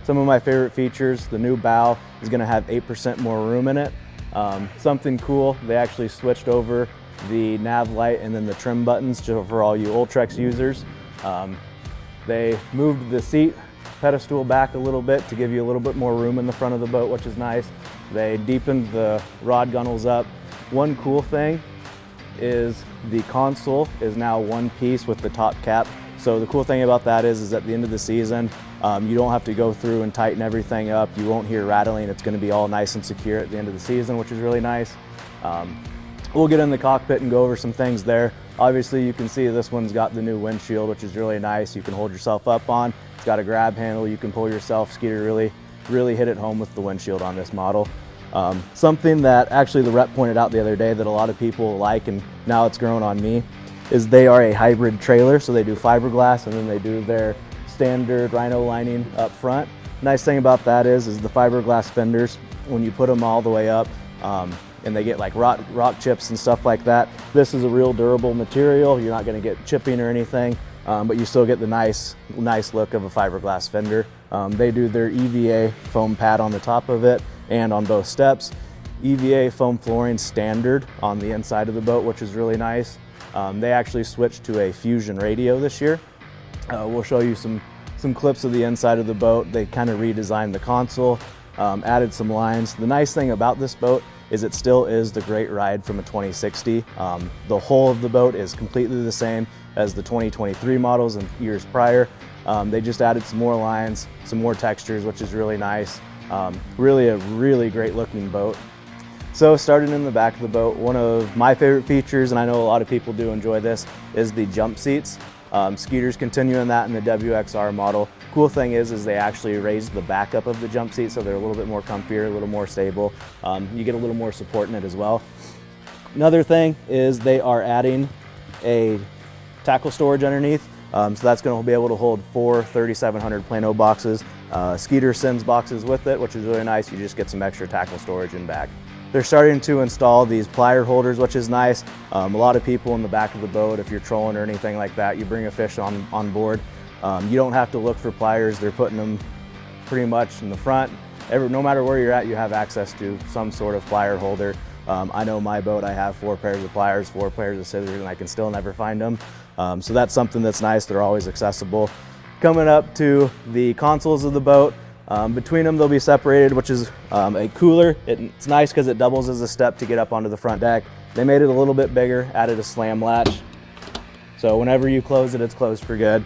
Some of my favorite features, the new bow is going to have 8% more room in it. Something cool, they actually switched over the nav light and then the trim buttons for all you Ultrex users. They moved the seat pedestal back a little bit to give you a little bit more room in the front of the boat, which is nice. They deepened the rod gunnels up. One cool thing is the console is now one piece with the top cap. So the cool thing about that is at the end of the season, you don't have to go through and tighten everything up. You won't hear rattling. It's going to be all nice and secure at the end of the season, which is really nice. We'll get in the cockpit and go over some things there. Obviously, you can see this one's got the new windshield, which is really nice. You can hold yourself up on. It's got a grab handle. You can pull yourself. Skeeter really hit it home with the windshield on this model. Something that actually the rep pointed out the other day that a lot of people like, and now it's grown on me, is they are a hybrid trailer. So they do fiberglass and then they do their standard rhino lining up front. Nice thing about that is the fiberglass fenders, when you put them all the way up, and they get like rock chips and stuff like that. This is a real durable material. You're not going to get chipping or anything, but you still get the nice look of a fiberglass fender. They do their EVA foam pad on the top of it and on both steps. EVA foam flooring standard on the inside of the boat, which is really nice. They actually switched to a Fusion radio this year. We'll show you some clips of the inside of the boat. They kind of redesigned the console, added some lines. The nice thing about this boat is it still is the Great Ride from a 2060. The whole of the boat is completely the same as the 2023 models and years prior. They just added some more lines, some more textures, which is really nice. Really a really great looking boat. So starting in the back of the boat, one of my favorite features, and I know a lot of people do enjoy this, is the jump seats. Skeeter's continuing that in the WXR model. Cool thing is they actually raised the backup of the jump seat so they're a little bit more comfier, a little more stable. You get a little more support in it as well. Another thing is they are adding a tackle storage underneath. So that's going to be able to hold 4 3700 Plano boxes. Skeeter sends boxes with it, which is really nice. You just get some extra tackle storage in back. They're starting to install these plier holders, which is nice. A lot of people in the back of the boat, if you're trolling or anything like that, you bring a fish on board. You don't have to look for pliers. They're putting them pretty much in the front. No matter where you're at, you have access to some sort of plier holder. I know my boat, I have 4 pairs of pliers, 4 pairs of scissors, and I can still never find them. So that's something that's nice. They're always accessible. Coming up to the consoles of the boat, between them they'll be separated, which is a cooler. It's nice because it doubles as a step to get up onto the front deck. They made it a little bit bigger, added a slam latch. So whenever you close it, it's closed for good.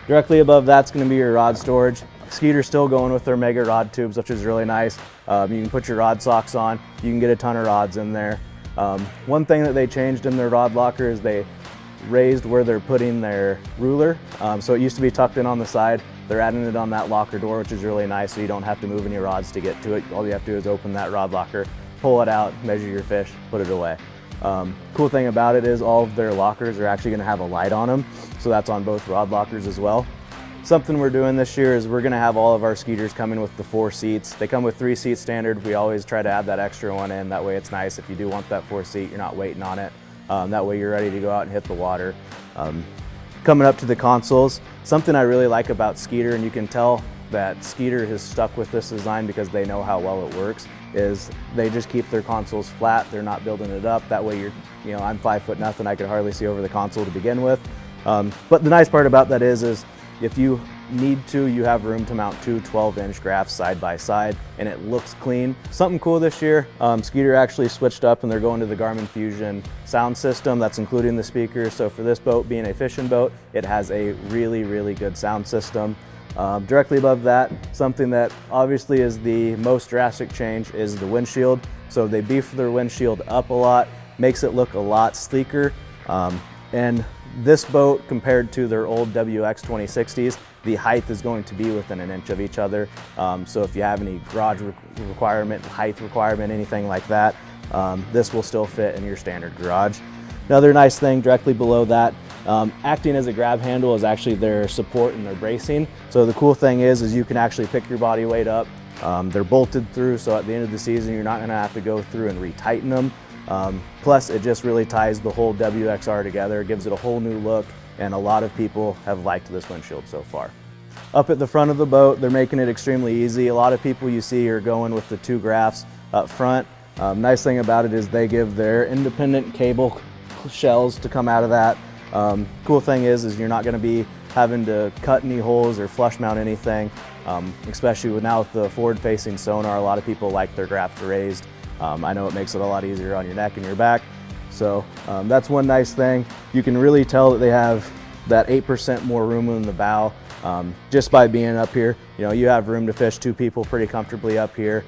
Directly above that's going to be your rod storage. Skeeter's still going with their mega rod tubes, which is really nice. You can put your rod socks on. You can get a ton of rods in there. One thing that they changed in their rod locker is they raised where they're putting their ruler. So it used to be tucked in on the side. They're adding it on that locker door, which is really nice, so you don't have to move any rods to get to it. All you have to do is open that rod locker, pull it out, measure your fish, put it away. Cool thing about it is all of their lockers are actually going to have a light on them, so that's on both rod lockers as well. Something we're doing this year is we're going to have all of our Skeeters come in with the 4 seats. They come with 3 seats standard. We always try to add that extra one in. That way it's nice if you do want that 4 seat, you're not waiting on it. That way you're ready to go out and hit the water. Coming up to the consoles, something I really like about Skeeter, and you can tell that Skeeter has stuck with this design because they know how well it works, is they just keep their consoles flat. They're not building it up. That way I'm 5 foot nothing. I could hardly see over the console to begin with. But the nice part about that is if you need to, you have room to mount 2 12-inch graphs side by side, and it looks clean. Something cool this year, Skeeter actually switched up and they're going to the Garmin Fusion sound system. That's including the speakers. So for this boat being a fishing boat, it has a really good sound system. Directly above that, something that obviously is the most drastic change is the windshield. So they beefed their windshield up a lot, makes it look a lot sleeker. And this boat, compared to their old WX2060s, the height is going to be within 1 inch of each other. So if you have any garage requirement, height requirement, anything like that, this will still fit in your standard garage. Another nice thing directly below that, acting as a grab handle is actually their support and their bracing. So the cool thing is you can actually pick your body weight up. They're bolted through, so at the end of the season, you're not gonna have to go through and retighten them. Plus, it just really ties the whole WXR together, gives it a whole new look, and a lot of people have liked this windshield so far. Up at the front of the boat, they're making it extremely easy. A lot of people you see are going with the 2 grafts up front. Nice thing about it is they give their independent cable shells to come out of that. Cool thing is you're not going to be having to cut any holes or flush mount anything, especially now with the forward-facing sonar. A lot of people like their grafts raised. I know it makes it a lot easier on your neck and your back. So that's one nice thing. You can really tell that they have that 8% more room in the bow just by being up here. You know, you have room to fish 2 people pretty comfortably up here.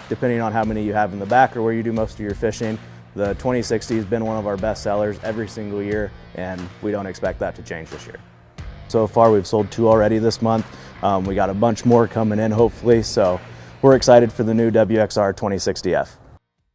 Depending on how many you have in the back or where you do most of your fishing, the 2060 has been one of our best sellers every single year, and we don't expect that to change this year. So far we've sold 2 already this month. We got a bunch more coming in hopefully, so we're excited for the new WXR2060F.